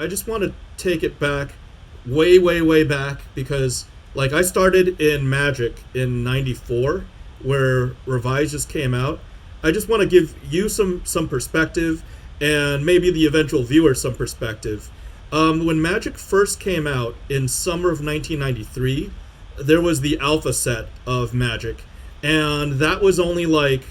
I just want to take it back, way, way, way back, because like I started in Magic in '94, where Revise just came out. I just want to give you some perspective, and maybe the eventual viewer some perspective. When Magic first came out in summer of 1993, there was the alpha set of Magic, and that was only like,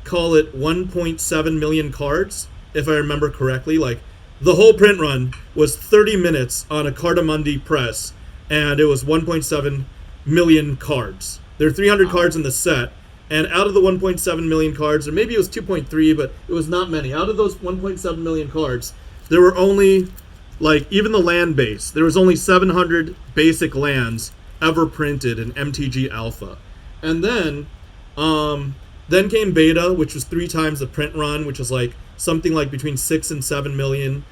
call it 1.7 million cards, if I remember correctly. Like, the whole print run was 30 minutes on a Cardamundi press, and it was 1.7 million cards. There are 300 cards in the set, and out of the 1.7 million cards, or maybe it was 2.3, but it was not many. Out of those 1.7 million cards, there were only, like, even the land base, there was only 700 basic lands ever printed in MTG Alpha. And then came Beta, which was 3 times the print run, which is like something like between 6 and 7 million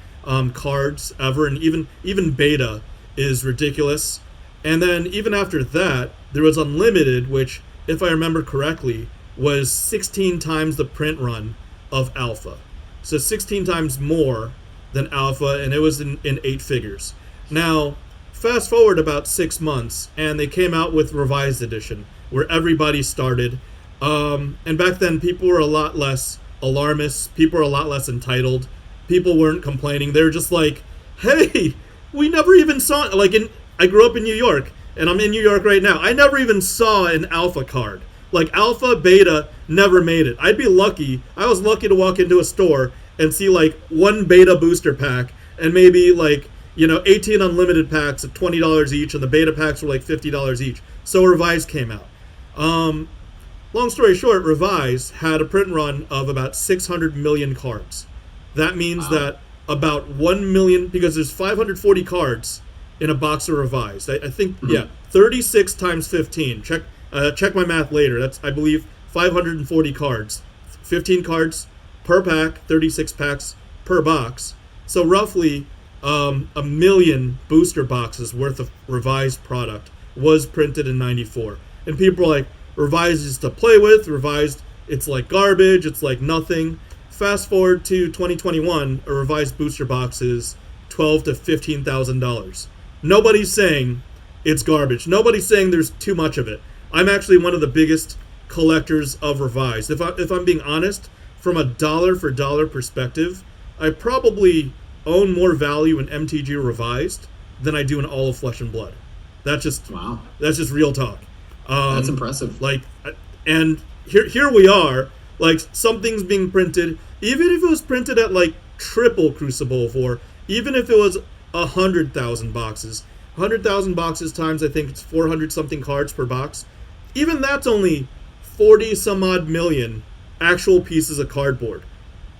cards ever, and even Beta is ridiculous. And then even after that, there was Unlimited, which, if I remember correctly, was 16 times the print run of Alpha. So 16 times more than Alpha, and it was in 8 figures. Now, fast forward about 6 months, and they came out with Revised Edition, where everybody started. And back then, people were a lot less alarmist. People were a lot less entitled. People weren't complaining. They were just like, hey, we never even saw it. Like, I grew up in New York, and I'm in New York right now. I never even saw an Alpha card. Like, Alpha, Beta never made it. I'd be lucky. I was lucky to walk into a store and see, like, 1 Beta booster pack and maybe, like, 18 Unlimited packs at $20 each, and the Beta packs were, like, $50 each. So Revised came out. Long story short, Revise had a print run of about 600 million cards. That means that about 1 million, because there's 540 cards in a box of Revised. I think, 36 times 15. Check my math later. That's, I believe, 540 cards. 15 cards per pack, 36 packs per box. So roughly a million booster boxes worth of Revised product was printed in '94. And people are like, Revised is to play with. Revised, it's like garbage. It's like nothing. Fast forward to 2021, a Revised booster box is $12,000 to $15,000. Nobody's saying it's garbage. Nobody's saying there's too much of it. I'm actually one of the biggest collectors of Revised. If I'm being honest, from a dollar for dollar perspective, I probably own more value in MTG Revised than I do in all of Flesh and Blood. That's just real talk. That's impressive. Like, and here we are. Like, something's being printed, even if it was printed at like triple Crucible for, even if it was 100,000 boxes, 100,000 boxes times, I think it's 400 something cards per box. Even that's only 40 some odd million actual pieces of cardboard.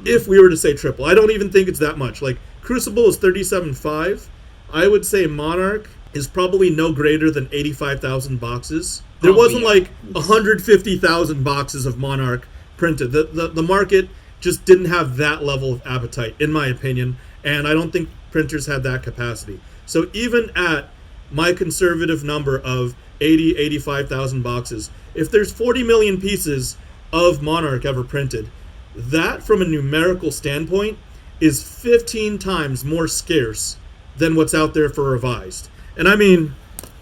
If we were to say triple, I don't even think it's that much. Like, Crucible is 37.5. I would say Monarch is probably no greater than 85,000 boxes. There wasn't like 150,000 boxes of Monarch printed. The market just didn't have that level of appetite, in my opinion, and I don't think printers had that capacity. So even at my conservative number of 85,000 boxes, if there's 40 million pieces of Monarch ever printed, that from a numerical standpoint is 15 times more scarce than what's out there for Revised. And I mean,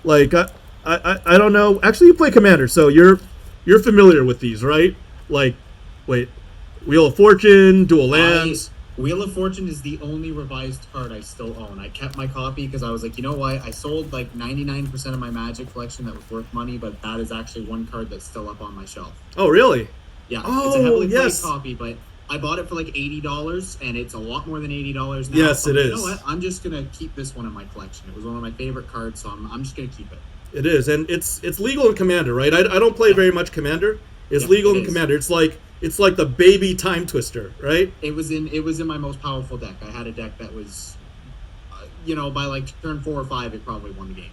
like, I don't know. Actually, you play Commander, so you're familiar with these, right? Like, wait, Wheel of Fortune, Dual Lands. Wheel of Fortune is the only Revised card I still own. I kept my copy because I was like, you know what? I sold like 99% of my Magic collection that was worth money, but that is actually one card that's still up on my shelf. Oh, really? Yeah. It's a heavily played copy, but I bought it for like $80, and it's a lot more than $80 now. Yes, so it is. You know what? I'm just going to keep this one in my collection. It was one of my favorite cards, so I'm just going to keep it. It is, and it's legal in Commander, right? I don't play very much Commander. It's legal in Commander. It's like the baby Time Twister, right? It was in my most powerful deck. I had a deck that was, by like turn 4 or 5, it probably won the game.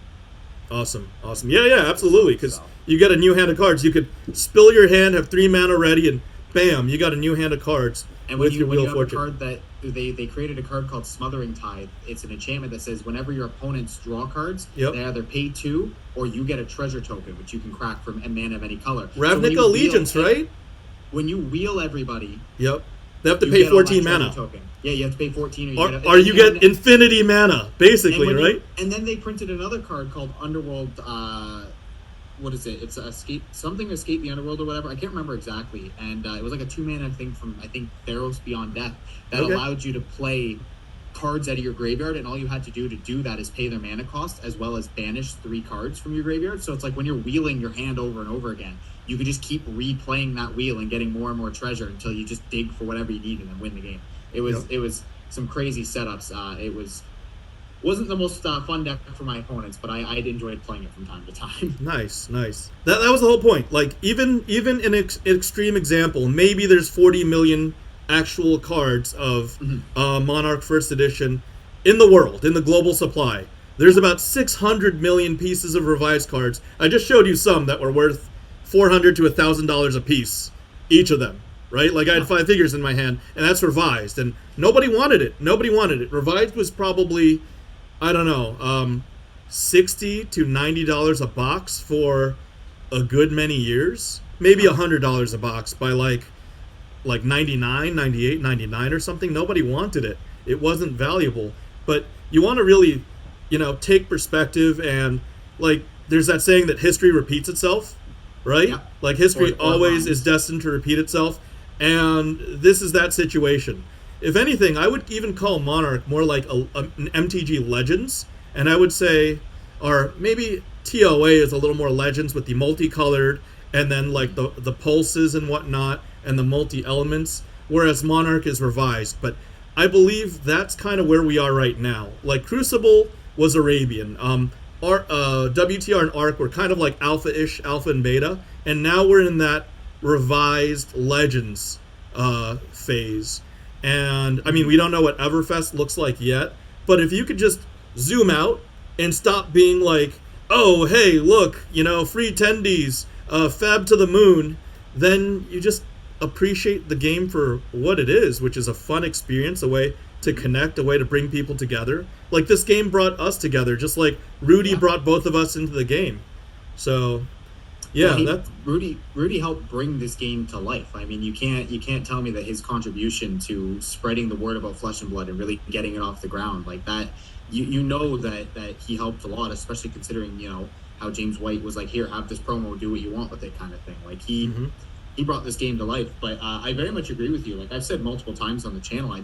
Awesome. Yeah, absolutely. Because you get a new hand of cards. You could spill your hand, have 3 mana ready, and bam, you got a new hand of cards. And when you have a card that they created a card called Smothering Tide. It's an enchantment that says whenever your opponents draw cards, they either pay 2 or you get a treasure token, which you can crack from a mana of any color. Ravnica Allegiance, right? When you wheel everybody, They have to you pay get all that 14 treasure mana. token. Yeah, you have to pay 14. Or you get infinity mana, basically, right? And then they printed another card called Underworld. What is it? It's escape the underworld or whatever. I can't remember exactly. And it was like a 2-mana thing from, I think, Theros Beyond Death that allowed you to play cards out of your graveyard, and all you had to do that is pay their mana cost as well as banish 3 cards from your graveyard. So it's like when you're wheeling your hand over and over again, you could just keep replaying that wheel and getting more and more treasure until you just dig for whatever you need and then win the game. It was some crazy setups. It wasn't the most fun deck for my opponents, but I enjoyed playing it from time to time. Nice. That was the whole point. Like, even in an extreme example, maybe there's 40 million actual cards of Monarch First Edition in the world, in the global supply. There's about 600 million pieces of revised cards. I just showed you some that were worth $400 to $1,000 a piece, each of them. Right? Like, I had 5 figures in my hand, and that's revised, and nobody wanted it. Revised was probably, I don't know, $60 to $90 a box for a good many years. Maybe $100 a box by like 99, 98, 99 or something. Nobody wanted it. It wasn't valuable. But you want to really, take perspective, and like, there's that saying that history repeats itself, right? Yeah. Like, history always is destined to repeat itself, and this is that situation. If anything, I would even call Monarch more like an MTG Legends, and I would say, or maybe TOA is a little more Legends with the multicolored, and then like the pulses and whatnot, and the multi-elements, whereas Monarch is revised. But I believe that's kind of where we are right now. Like, Crucible was Arabian. WTR and Arc were kind of like alpha-ish, alpha and beta, and now we're in that revised Legends phase. And, I mean, we don't know what Everfest looks like yet, but if you could just zoom out and stop being like, oh, hey, look, free tendies, FaB to the moon, then you just appreciate the game for what it is, which is a fun experience, a way to connect, a way to bring people together. Like, this game brought us together, just like Rudy brought both of us into the game. So, yeah, Rudy helped bring this game to life. I mean, you can't tell me that his contribution to spreading the word about Flesh and Blood and really getting it off the ground like that, that he helped a lot, especially considering how James White was like, here, have this promo, do what you want with it, kind of thing. Like, he brought this game to life. But I very much agree with you. Like, I've said multiple times on the channel,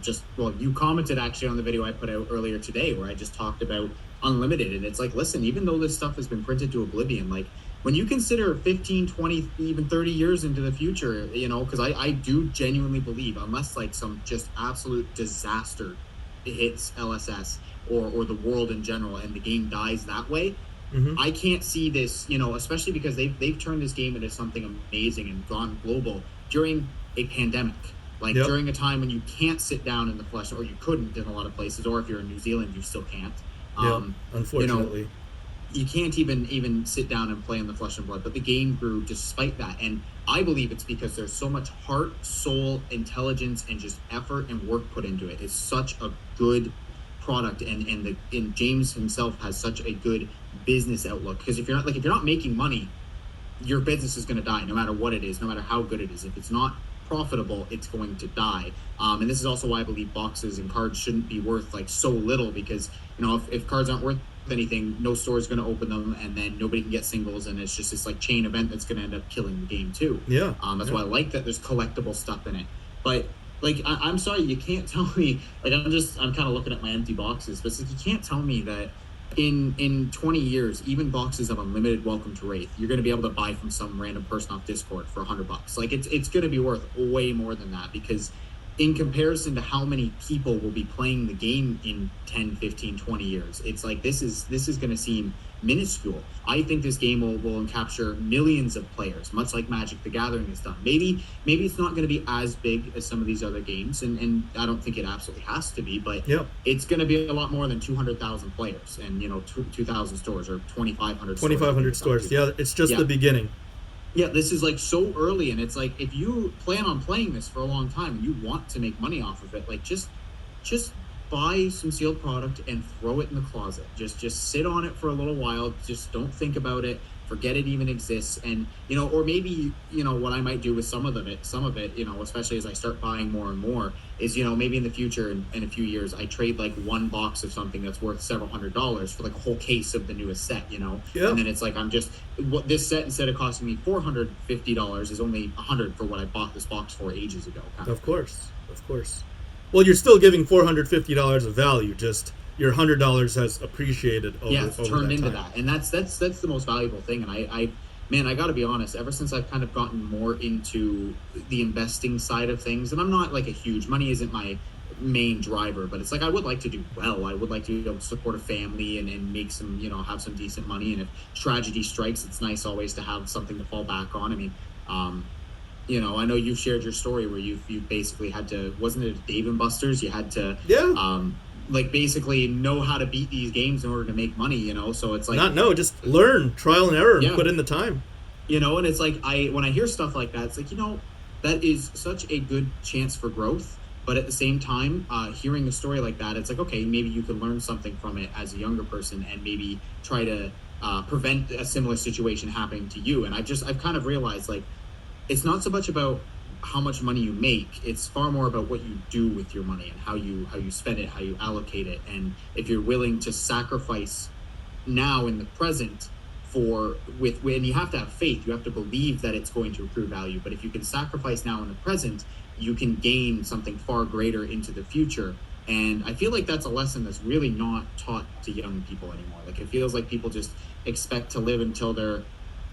you commented actually on the video I put out earlier today where I just talked about Unlimited, and it's like, listen, even though this stuff has been printed to oblivion, like, when you consider 15, 20, even 30 years into the future, because I do genuinely believe, unless like some just absolute disaster hits LSS or the world in general and the game dies that way, I can't see this, especially because they've turned this game into something amazing and gone global during a pandemic. Like, during a time when you can't sit down in the flesh, or you couldn't in a lot of places, or if you're in New Zealand, you still can't. Unfortunately. You can't even sit down and play in the Flesh and Blood, but the game grew despite that. And I believe it's because there's so much heart, soul, intelligence, and just effort and work put into it. It's such a good product, and James himself has such a good business outlook. Because if you're not making money, your business is going to die, no matter what it is, no matter how good it is. If it's not profitable, it's going to die. And this is also why I believe boxes and cards shouldn't be worth like so little, because if cards aren't worth anything, no store is going to open them, and then nobody can get singles, and it's just this like chain event that's going to end up killing the game too. That's why I like that there's collectible stuff in it. But like, I'm sorry, you can't tell me, like, I'm kind of looking at my empty boxes, but you can't tell me that in 20 years, even boxes of Unlimited Welcome to Wraith, you're going to be able to buy from some random person off Discord for $100. Like, it's going to be worth way more than that, because in comparison to how many people will be playing the game in 10, 15, 20 years, it's like, this is going to seem minuscule. I think this game will capture millions of players, much like Magic the Gathering has done. Maybe it's not going to be as big as some of these other games, and I don't think it absolutely has to be, but it's going to be a lot more than 200,000 players and 2,000 stores or 2,500 stores. Yeah, it's just the beginning. Yeah, this is like so early, and it's like, if you plan on playing this for a long time and you want to make money off of it, like, just buy some sealed product and throw it in the closet. Just sit on it for a little while. Just don't think about it forget it even exists. And or maybe what I might do with some of it, especially as I start buying more and more, is maybe in the future, in a few years, I trade like one box of something that's worth several $100s for like a whole case of the newest set. Yeah. And then it's like this set, instead of costing me $450, is only $100 for what I bought this box for ages ago. Of course. Well, you're still giving $450 of value, just your $100 has appreciated over it's turned into time. that. And that's the most valuable thing. And I got to be honest, ever since I've kind of gotten more into the investing side of things, and I'm not like money isn't my main driver, but it's like I would like to do well. I would like to be able to support a family and make some, have some decent money. And if tragedy strikes, it's nice always to have something to fall back on. I mean, I know you've shared your story where you basically had to, wasn't it Dave & Buster's? You had to, like basically know how to beat these games in order to make money, so it's like just learn, trial and error, and put in the time, and it's like when I hear stuff like that, it's like that is such a good chance for growth. But at the same time, hearing a story like that, it's like, okay, maybe you can learn something from it as a younger person and maybe try to prevent a similar situation happening to you. And I've kind of realized, like, it's not so much about how much money you make. It's far more about what you do with your money and how you spend it, how you allocate it. And if you're willing to sacrifice now in the present when you have to have faith, you have to believe that it's going to accrue value. But if you can sacrifice now in the present, you can gain something far greater into the future. And I feel like that's a lesson that's really not taught to young people anymore. Like, it feels like people just expect to live until they're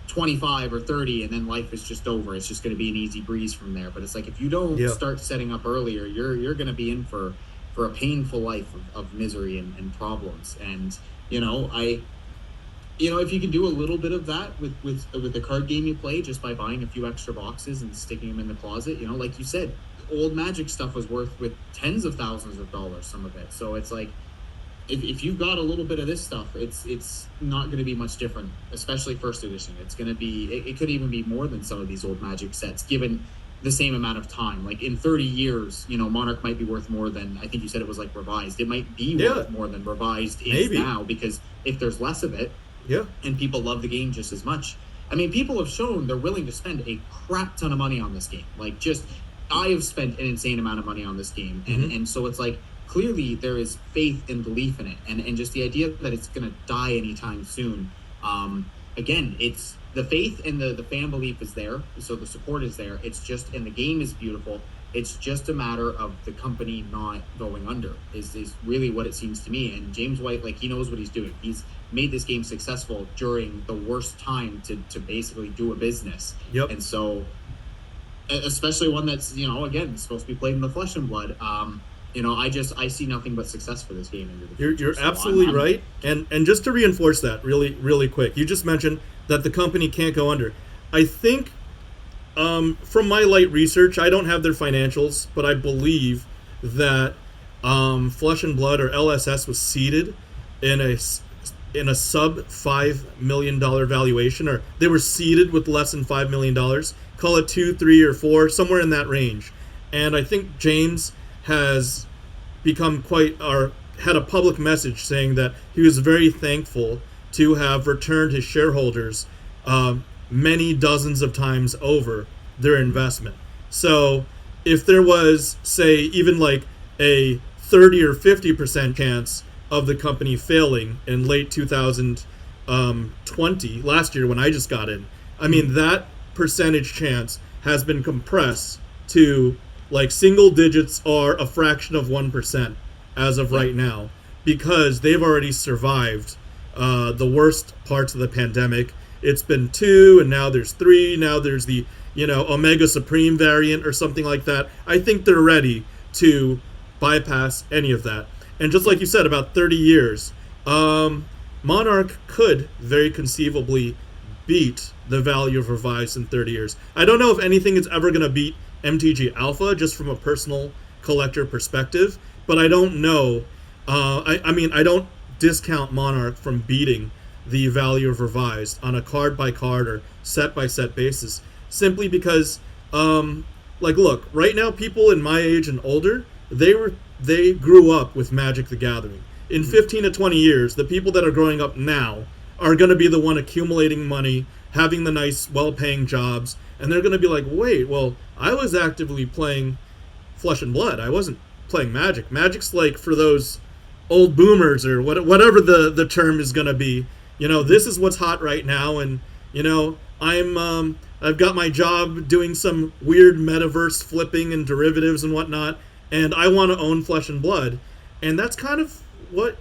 25 or 30 and then life is just over. It's just going to be an easy breeze from there. But it's like, if you don't start setting up earlier, you're going to be in for a painful life of misery and problems. And if you can do a little bit of that with the card game you play, just by buying a few extra boxes and sticking them in the closet, like you said, old Magic stuff was worth with tens of thousands of dollars, some of it. So it's like, if you've got a little bit of this stuff, it's not going to be much different, especially first edition. It's going to be, it could even be more than some of these old Magic sets, given the same amount of time. Like in 30 years, Monarch might be worth more than, I think you said it was like revised. It might be worth more than revised is now, because if there's less of it, and people love the game just as much. I mean, people have shown they're willing to spend a crap ton of money on this game. Like, I have spent an insane amount of money on this game, and so it's like, clearly there is faith and belief in it, and just the idea that it's going to die anytime soon. Again, it's the faith and the fan belief is there, so the support is there. It's just, and the game is beautiful. It's just a matter of the company not going under is really what it seems to me. And James White, like, he knows what he's doing. He's made this game successful during the worst time to basically do a business. And so, especially one that's, again, supposed to be played in the flesh and blood. I see nothing but success for this game into the future. You're absolutely right. And just to reinforce that really, really quick, you just mentioned that the company can't go under. I think, from my light research, I don't have their financials, but I believe that Flesh and Blood, or LSS, was seeded in a sub $5 million valuation, or they were seeded with less than $5 million. Call it 2, 3, or 4, somewhere in that range. And I think James has become had a public message saying that he was very thankful to have returned his shareholders many dozens of times over their investment. So if there was, say, even like a 30 or 50% chance of the company failing in late 2020, last year when I just got in, I mean, that percentage chance has been compressed to like single digits, are a fraction of 1% as of right now, because they've already survived the worst parts of the pandemic. It's been 2, and now there's 3. Now there's the Omega Supreme variant or something like that. I think they're ready to bypass any of that. And just like you said, about 30 years, Monarch could very conceivably beat the value of Revised in 30 years. I don't know if anything is ever going to beat MTG Alpha, just from a personal collector perspective, but I don't know. I mean, I don't discount Monarch from beating the value of Revised on a card-by-card or set-by-set basis, simply because, look, right now, people in my age and older, they grew up with Magic the Gathering. In 15 to 20 years, the people that are growing up now are going to be the one accumulating money, having the nice, well-paying jobs, and they're going to be like, wait, well, I was actively playing Flesh and Blood. I wasn't playing Magic. Magic's like for those old boomers or whatever the term is going to be. This is what's hot right now, and I've got my job doing some weird metaverse flipping and derivatives and whatnot, and I want to own Flesh and Blood. And that's kind of what,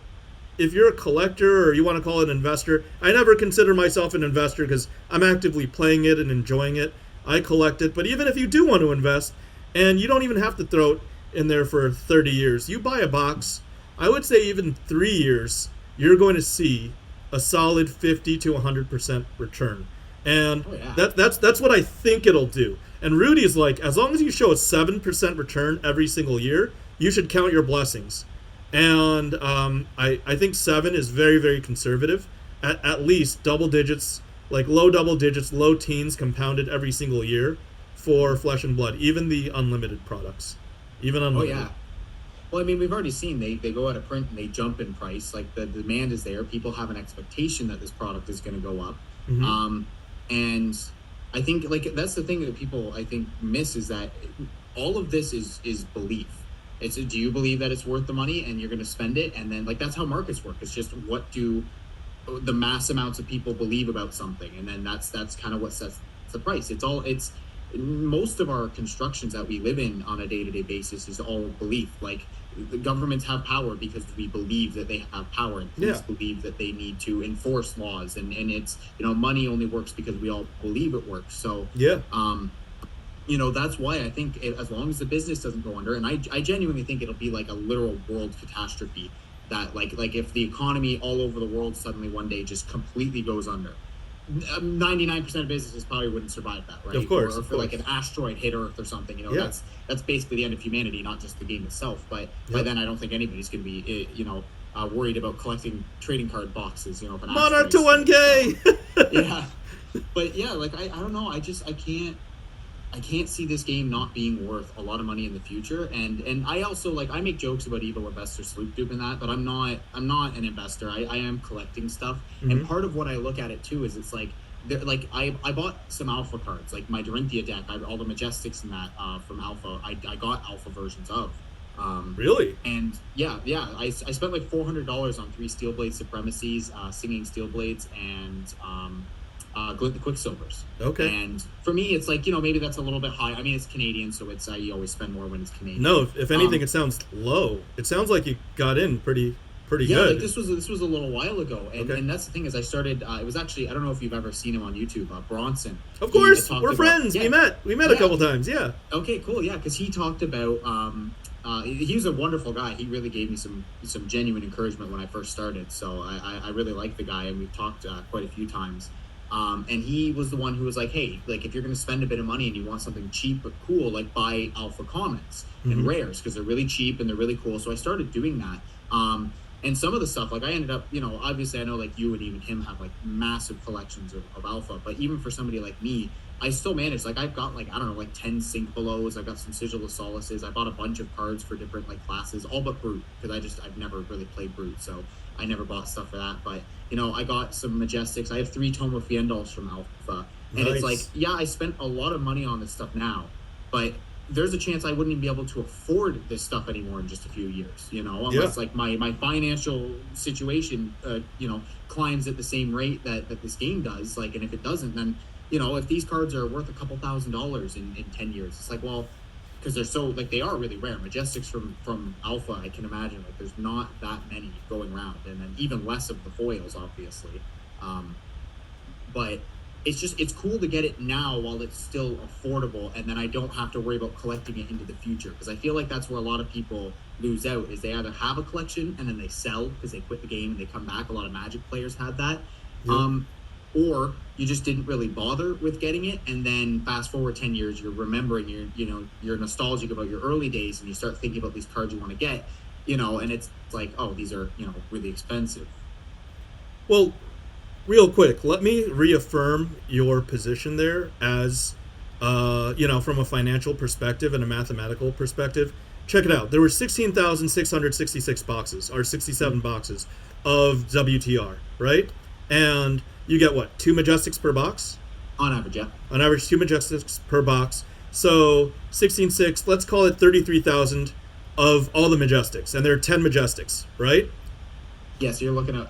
if you're a collector or you want to call it an investor, I never consider myself an investor because I'm actively playing it and enjoying it. I collect it. But even if you do want to invest, and you don't even have to throw it in there for 30 years, you buy a box, I would say even 3 years, you're going to see a solid 50 to 100% return. And that's what I think it'll do. And Rudy's like, as long as you show a 7% return every single year, you should count your blessings. And I think 7 is very, very conservative. At least double digits, like low double digits, low teens compounded every single year for Flesh and Blood, even the unlimited products. Even unlimited. Oh, yeah. Well, I mean, we've already seen they go out of print and they jump in price. Like, the demand is there. People have an expectation that this product is going to go up. Mm-hmm. And I think, like, that's the thing that people, I think, miss, is that all of this is belief. It's, do you believe that it's worth the money and you're going to spend it? And then, like, that's how markets work. It's just, what do the mass amounts of people believe about something? And then that's kind of what sets the price. It's most of our constructions that we live in on a day-to-day basis is all belief. Like, the governments have power because we believe that they have power, and police believe that they need to enforce laws, and it's, money only works because we all believe it works. So that's why I think as long as the business doesn't go under, and I genuinely think it'll be like a literal world catastrophe, that like if the economy all over the world suddenly one day just completely goes under, 99% of businesses probably wouldn't survive that, right? Of course. Or if like an asteroid hit Earth or something, that's basically the end of humanity, not just the game itself. But by then, I don't think anybody's going to be, worried about collecting trading card boxes, if an Monarch to 1K! So, yeah. But yeah, like, I don't know. I can't see this game not being worth a lot of money in the future. And I also, like, I make jokes about evil investor Sloopdoop and that, but I'm not an investor. I am collecting stuff. Mm-hmm. And part of what I look at it too is it's like I bought some alpha cards, like my Dorinthia deck, all the Majestics and that from alpha. I got alpha versions of. Really? And yeah. I spent like $400 on 3 Steelblade Supremacies, Singing Steelblades, and Glint the Quicksilvers. Okay. And for me, it's like, maybe that's a little bit high. I mean, it's Canadian, so it's you always spend more when it's Canadian. No, if anything, it sounds low. It sounds like you got in pretty good. Yeah, like this was a little while ago, and that's the thing is I started. It was actually, I don't know if you've ever seen him on YouTube, Bronson. Of course, we're friends. Yeah. We met a couple times. Yeah. Okay, cool. Yeah, because he talked about. He was a wonderful guy. He really gave me some genuine encouragement when I first started. So I really like the guy, and we've talked quite a few times. And he was the one who was like, hey, like, if you're going to spend a bit of money and you want something cheap but cool, like, buy alpha commons and rares, because they're really cheap and they're really cool. So I started doing that. And some of the stuff, like, I ended up, obviously I know, like, you and even him have, like, massive collections of alpha, but even for somebody like me, I still manage, like, I've got, like, I don't know, like 10 Sync Belows, I've got some Sigil of Solaces, I bought a bunch of cards for different, like, classes, all but Brute, because I've never really played Brute, so I never bought stuff for that. But I got some Majestics. I have 3 Tome of Fiendals from alpha, and It's like, yeah, I spent a lot of money on this stuff now, but there's a chance I wouldn't even be able to afford this stuff anymore in just a few years, unless like my financial situation climbs at the same rate that this game does. Like, and if it doesn't, then if these cards are worth a couple $1,000s in 10 years, it's like, well, because they're so, like, they are really rare. Majestics from alpha, I can imagine, like, there's not that many going around, and then even less of the foils, obviously. But it's cool to get it now while it's still affordable, and then I don't have to worry about collecting it into the future, because I feel like that's where a lot of people lose out, is they either have a collection and then they sell because they quit the game and they come back. A lot of Magic players had that. Or you just didn't really bother with getting it, and then fast forward 10 years, you're remembering, you're nostalgic about your early days, and you start thinking about these cards you want to get, and it's like, oh, these are, really expensive. Well, real quick, let me reaffirm your position there as, from a financial perspective and a mathematical perspective. Check it out. There were 16,666 boxes, or 67 boxes of WTR, right? and you get what, 2 Majestics per box? On average, yeah. On average, 2 Majestics per box. So 16.6, let's call it 33,000 of all the Majestics, and there are 10 Majestics, right? Yeah, so you're looking at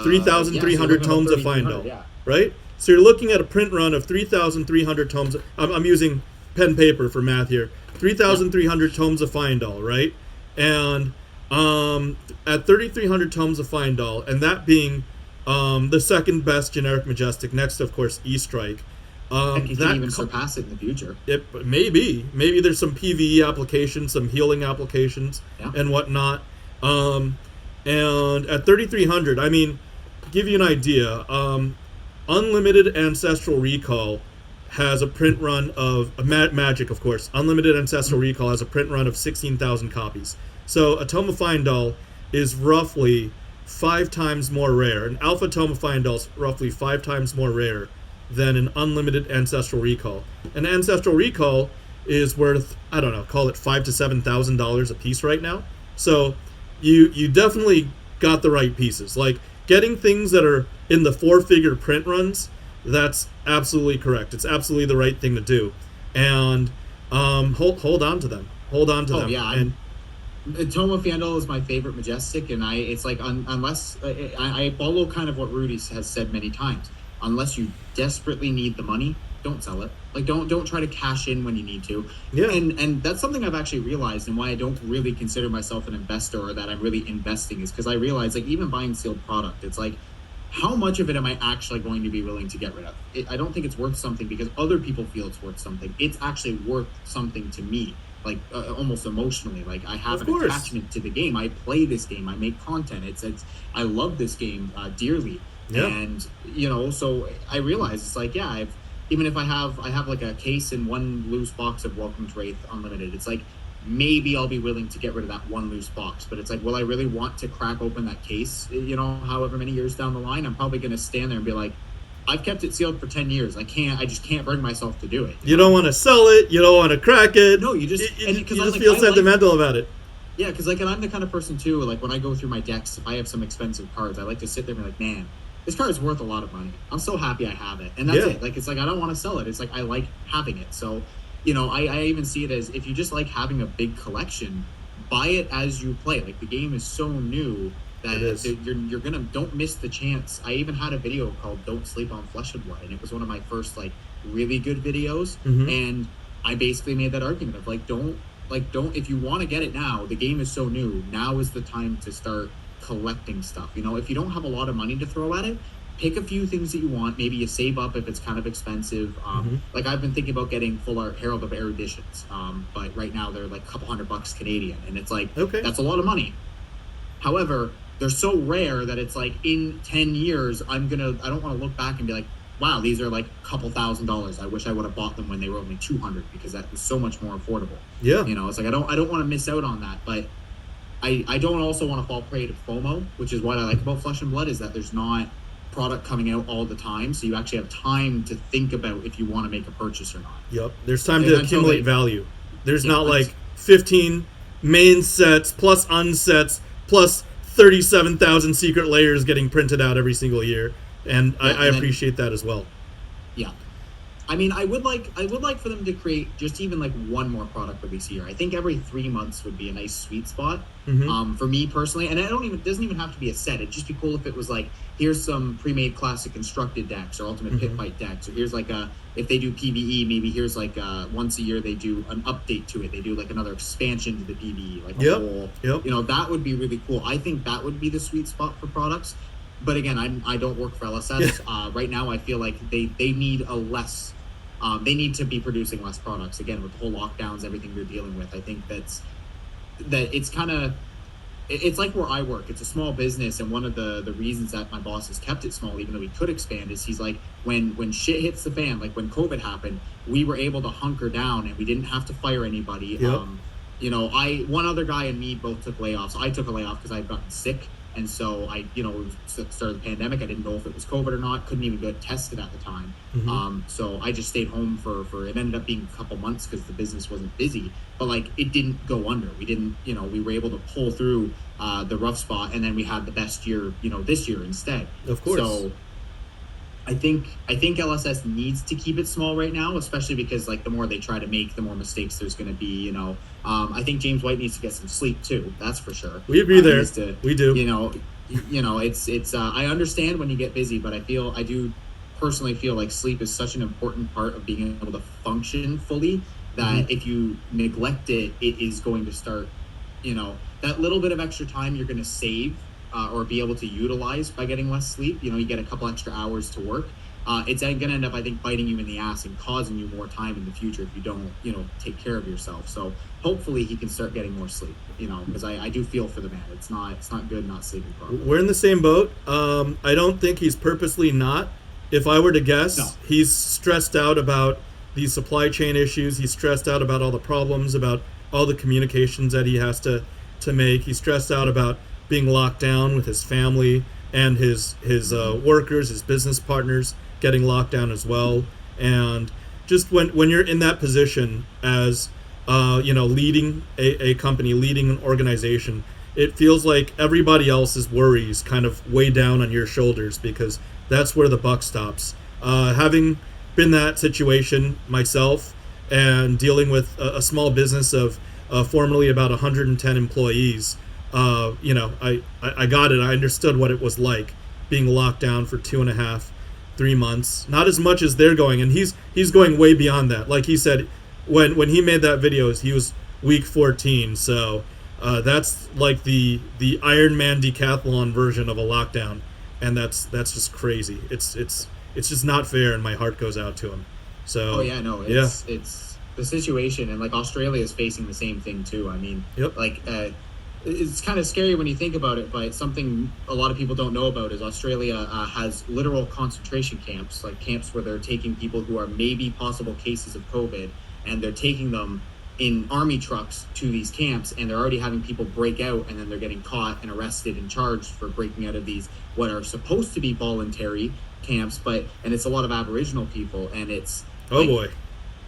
3,300 tomes of Final, yeah. right? So you're looking at a print run of 3,300 tomes. I'm using pen paper for math here. 3,300 tomes of Final, right? And at 3,300 tomes of Final, and that being the second best generic Majestic, next, of course, E-Strike. And you can even surpass it in the future. Maybe there's some PvE applications, some healing applications, and whatnot. And at 3,300, I mean, to give you an idea, Unlimited Ancestral Recall has a print run of Magic, of course. Unlimited Ancestral Recall has a print run of 16,000 copies. So a Tome of Final is roughly 5 times more rare. An Alpha Tome of Final is roughly 5 times more rare than an Unlimited Ancestral Recall. An Ancestral Recall is worth, I don't know, call it $5,000 to $7,000 a piece right now. So you definitely got the right pieces. Like, getting things that are in the 4-figure print runs, that's absolutely correct. It's absolutely the right thing to do. And hold on to them. Hold on to them. Yeah, and Tome of Fandel is my favorite Majestic, and it's like unless I follow kind of what Rudy has said many times. Unless you desperately need the money, don't sell it. Like, don't try to cash in when you need to. Yeah. And that's something I've actually realized, and why I don't really consider myself an investor, or that I'm really investing, is because I realize, like, even buying sealed product, it's like, how much of it am I actually going to be willing to get rid of? I don't think it's worth something because other people feel it's worth something. It's actually worth something to me, like almost emotionally. Like, I have an attachment to the game. I play this game. I make content. It's I love this game dearly. Yeah. And so I realize it's like, even if I have like a case and one loose box of Welcome to Wraith Unlimited, it's like, maybe I'll be willing to get rid of that one loose box. But it's like, will I really want to crack open that case, however many years down the line? I'm probably going to stand there and be like, I've kept it sealed for 10 years. I just can't bring myself to do it. You don't want to sell it. You don't want to crack it. No, you just feel sentimental about it. Yeah, because and I'm the kind of person too, like, when I go through my decks, if I have some expensive cards, I like to sit there and be like, man, this card is worth a lot of money. I'm so happy I have it. And that's it. Like, it's like, I don't want to sell it. It's like, I like having it. So, I even see it as, if you just like having a big collection, buy it as you play. Like, the game is so new that you're gonna, don't miss the chance. I even had a video called "Don't Sleep on Flesh and Blood," and it was one of my first, like, really good videos. And I basically made that argument of don't, if you want to get it now, the game is so new. Now is the time to start collecting stuff. If you don't have a lot of money to throw at it, pick a few things that you want. Maybe you save up if it's kind of expensive. Like, I've been thinking about getting full art Herald of Air editions, but right now they're like a couple $100 Canadian, and it's like, that's a lot of money. However, they're so rare that it's like, in 10 years, I don't want to look back and be like, wow, these are like a couple $1,000s. I wish I would have bought them when they were only 200, because that was so much more affordable. Yeah. It's like, I don't want to miss out on that, but I don't also want to fall prey to FOMO, which is what I like about Flesh and Blood, is that there's not product coming out all the time, so you actually have time to think about if you want to make a purchase or not. Yep, there's time to accumulate value. There's not like 15 main sets plus unsets plus 37,000 secret layers getting printed out every single year, and I appreciate that as well. Yeah. I mean, I would like for them to create just even like one more product release a year. I think every 3 months would be a nice sweet spot for me personally. And it doesn't even have to be a set. It'd just be cool if it was like, here's some pre-made classic constructed decks or ultimate pit fight decks, or here's like if they do PvE, maybe here's like once a year they do an update to it. They do like another expansion to the PvE, like a whole. That would be really cool. I think that would be the sweet spot for products. But again, I don't work for LSS. Right now, I feel like they need a less. They need to be producing less products. Again, with the whole lockdowns, everything we're dealing with, I think that it's kind of, it's like where I work. It's a small business, and one of the reasons that my boss has kept it small, even though we could expand, is he's like, when shit hits the fan, like when COVID happened, we were able to hunker down and we didn't have to fire anybody. One other guy and me both took layoffs. I took a layoff because I had gotten sick. And so started the pandemic. I didn't know if it was COVID or not. Couldn't even get tested at the time. So I just stayed home for it ended up being a couple months because the business wasn't busy. But like, it didn't go under. We didn't, we were able to pull through the rough spot, and then we had the best year, this year instead. Of course. So I think LSS needs to keep it small right now, especially because like the more they try to make, the more mistakes there's going to be. I think James White needs to get some sleep too. That's for sure. We agree there. To, we do. It's. I understand when you get busy, but I do personally feel like sleep is such an important part of being able to function fully that if you neglect it, it is going to start. That little bit of extra time you're going to save or be able to utilize by getting less sleep. You get a couple extra hours to work. It's going to end up, I think, biting you in the ass and causing you more time in the future if you don't, take care of yourself. So hopefully he can start getting more sleep, because I do feel for the man. It's not good not sleeping properly. We're in the same boat. I don't think he's purposely not. If I were to guess, No. He's stressed out about these supply chain issues. He's stressed out about all the problems, about all the communications that he has to make. He's stressed out about being locked down with his family and his workers, his business partners getting locked down as well. And just when you're in that position as leading a company, leading an organization, it feels like everybody else's worries kind of weigh down on your shoulders because that's where the buck stops. Having been that situation myself and dealing with a small business of formerly about 110 employees, I got it. I understood what it was like being locked down for 2.5, 3 months. Not as much as they're going, and he's going way beyond that. Like he said, when he made that video, he was week 14. So that's like the Iron Man decathlon version of a lockdown, and that's just crazy. It's just not fair, and my heart goes out to him. So it's the situation, and like Australia is facing the same thing too. I mean, it's kind of scary when you think about it, but something a lot of people don't know about is Australia has literal concentration camps, like camps where they're taking people who are maybe possible cases of COVID, and they're taking them in army trucks to these camps, and they're already having people break out, and then they're getting caught and arrested and charged for breaking out of these what are supposed to be voluntary camps, and it's a lot of Aboriginal people, and it's boy.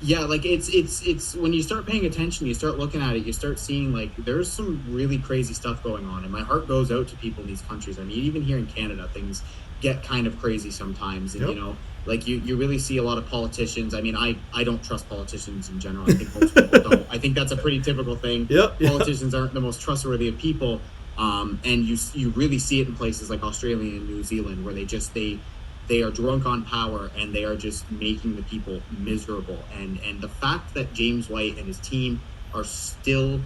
Yeah, like it's when you start paying attention, you start looking at it, you start seeing like there's some really crazy stuff going on, and my heart goes out to people in these countries. I mean, even here in Canada, things get kind of crazy sometimes, and like you really see a lot of politicians. I mean, I don't trust politicians in general. I think most people don't. I think that's a pretty typical thing. Politicians aren't the most trustworthy of people, and you really see it in places like Australia and New Zealand where they are drunk on power, and they are just making the people miserable. And the fact that James White and his team are still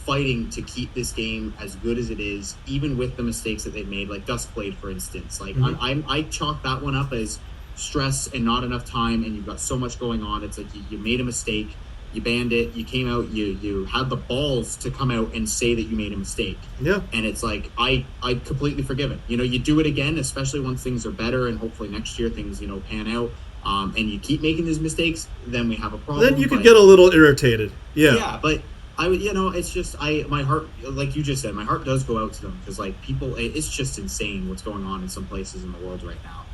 fighting to keep this game as good as it is, even with the mistakes that they've made, like Duskblade, for instance. Like I chalk that one up as stress and not enough time, and you've got so much going on. It's like you made a mistake, you banned it, you came out, you had the balls to come out and say that you made a mistake. And it's like I completely forgive it. You do it again, especially once things are better, and hopefully next year things pan out, and you keep making these mistakes, then we have a problem. Then you could get a little irritated. But I would, it's just my heart, like you just said, my heart does go out to them, because like people, it's just insane what's going on in some places in the world right now,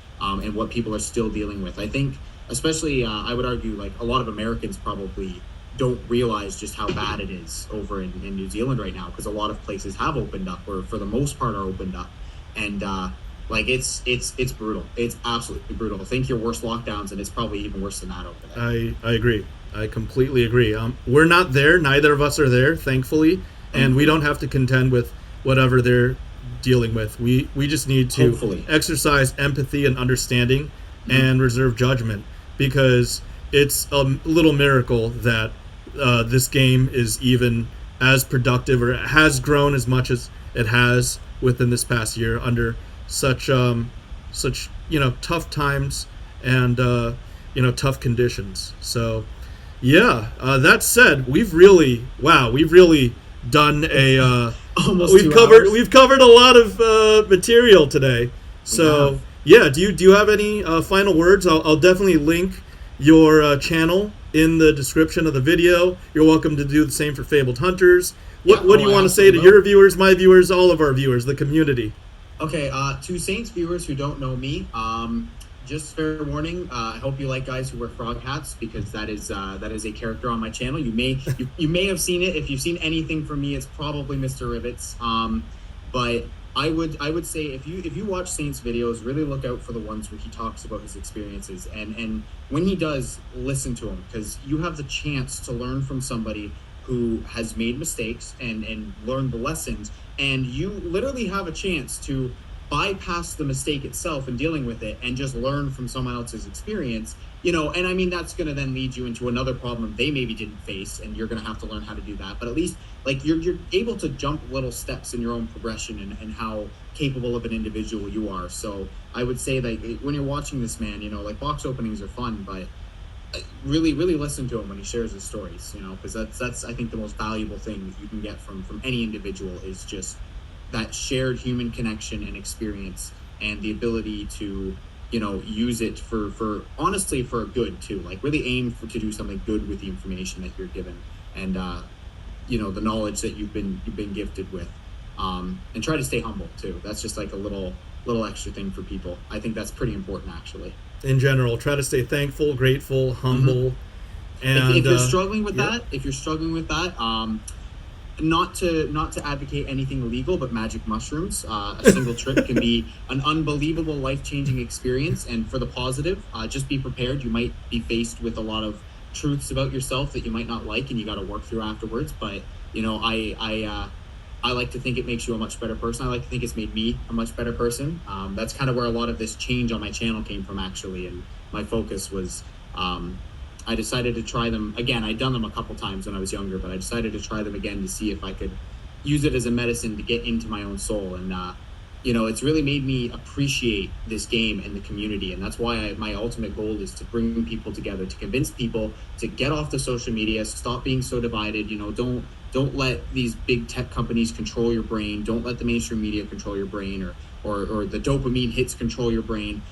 and what people are still dealing with. I think especially I would argue like a lot of Americans probably don't realize just how bad it is over in New Zealand right now, because a lot of places have opened up, or for the most part are opened up, and like it's brutal. It's absolutely brutal. Think your worst lockdowns, and it's probably even worse than that over there. I agree. I completely agree. We're not there. Neither of us are there, thankfully, and we don't have to contend with whatever they're dealing with. We just need to exercise empathy and understanding and reserve judgment, because it's a little miracle that this game is even as productive, or has grown as much as it has within this past year under such tough times and tough conditions. So that said, we've really done a we've covered a lot of material today. So do you have any final words? I'll definitely link your channel in the description of the video. You're welcome to do the same for FaBled Hunters. What do you want to say to your viewers, my viewers, all of our viewers, the community? Okay, to Saints viewers who don't know me, just fair warning, I hope you like guys who wear frog hats, because that is a character on my channel. You may have seen it. If you've seen anything from me, it's probably Mr. Rivets. But I would say if you watch Saint's videos, really look out for the ones where he talks about his experiences, and when he does, listen to him, because you have the chance to learn from somebody who has made mistakes and learned the lessons, and you literally have a chance to bypass the mistake itself and dealing with it and just learn from someone else's experience, and I mean that's going to then lead you into another problem they maybe didn't face, and you're going to have to learn how to do that. But at least like you're able to jump little steps in your own progression and how capable of an individual you are. So I would say that when you're watching this man, like box openings are fun, but really listen to him when he shares his stories, because that's I think the most valuable thing you can get from any individual is just that shared human connection and experience, and the ability to use it for honestly for good too, like really aim to do something good with the information that you're given, and the knowledge that you've been gifted with, and try to stay humble too. That's just like a little extra thing for people. I think that's pretty important actually. In general, try to stay thankful, grateful, humble. And if you're struggling with that, not to advocate anything illegal, but magic mushrooms, a single trip can be an unbelievable life-changing experience. And for the positive, just be prepared. You might be faced with a lot of truths about yourself that you might not like, and you got to work through afterwards. But I like to think it makes you a much better person. I like to think it's made me a much better person. That's kind of where a lot of this change on my channel came from, actually. And my focus was, I decided to try them again. I'd done them a couple times when I was younger, but I decided to try them again to see if I could use it as a medicine to get into my own soul. And, it's really made me appreciate this game and the community. And that's why my ultimate goal is to bring people together, to convince people to get off the social media, stop being so divided. Don't let these big tech companies control your brain. Don't let the mainstream media control your brain, or the dopamine hits control your brain.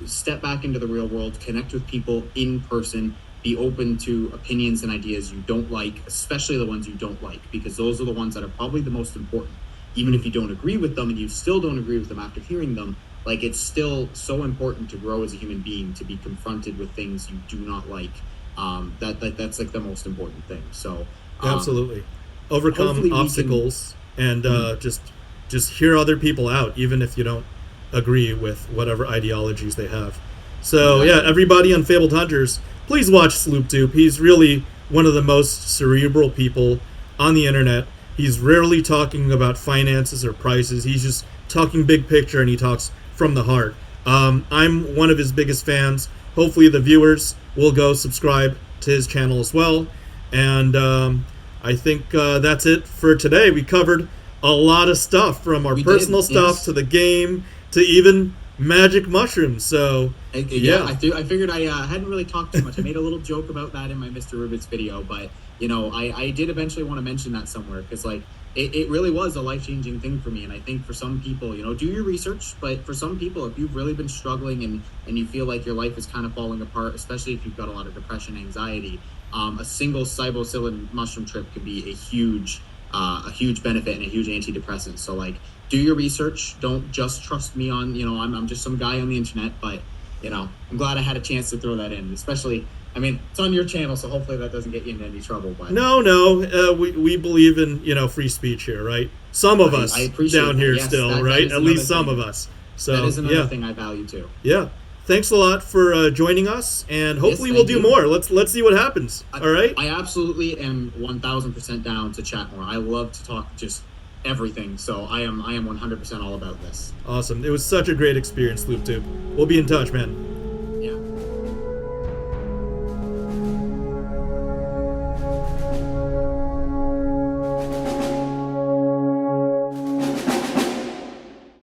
Step back into the real world, connect with people in person, be open to opinions and ideas you don't like, especially the ones you don't like, because those are the ones that are probably the most important. Even if you don't agree with them and you still don't agree with them after hearing them, like it's still so important to grow as a human being, to be confronted with things you do not like. That's like the most important thing. So absolutely overcome obstacles and just hear other people out, even if you don't agree with whatever ideologies they have. So yeah, everybody on FaBled Hunters, please watch Sloopdoop. He's really one of the most cerebral people on the internet. He's rarely talking about finances or prices. He's just talking big picture, and he talks from the heart. I'm one of his biggest fans. Hopefully the viewers will go subscribe to his channel as well. And I think that's it for today. We covered a lot of stuff, from our personal stuff to the game to even magic mushrooms. So I figured I hadn't really talked too much. I made a little joke about that in my Mr. Rubit's video, but I did eventually want to mention that somewhere, because like it really was a life-changing thing for me. And I think for some people, do your research, but for some people, if you've really been struggling and you feel like your life is kind of falling apart, especially if you've got a lot of depression, anxiety, a single psilocybin mushroom trip could be a huge benefit and a huge antidepressant. So like, do your research. Don't just trust me on, I'm just some guy on the internet, but I'm glad I had a chance to throw that in, especially, I mean, it's on your channel, so hopefully that doesn't get you into any trouble. But no, we believe in free speech here, right? Some of us down here still, right? At least some of us. So that is another thing I value too. Yeah. Thanks a lot for joining us, and hopefully we'll do more. Let's see what happens. All right? I absolutely am 1,000% down to chat more. I love to talk just everything, so I am 100% all about this. Awesome. It was such a great experience, Sloopdoop. We'll be in touch, man.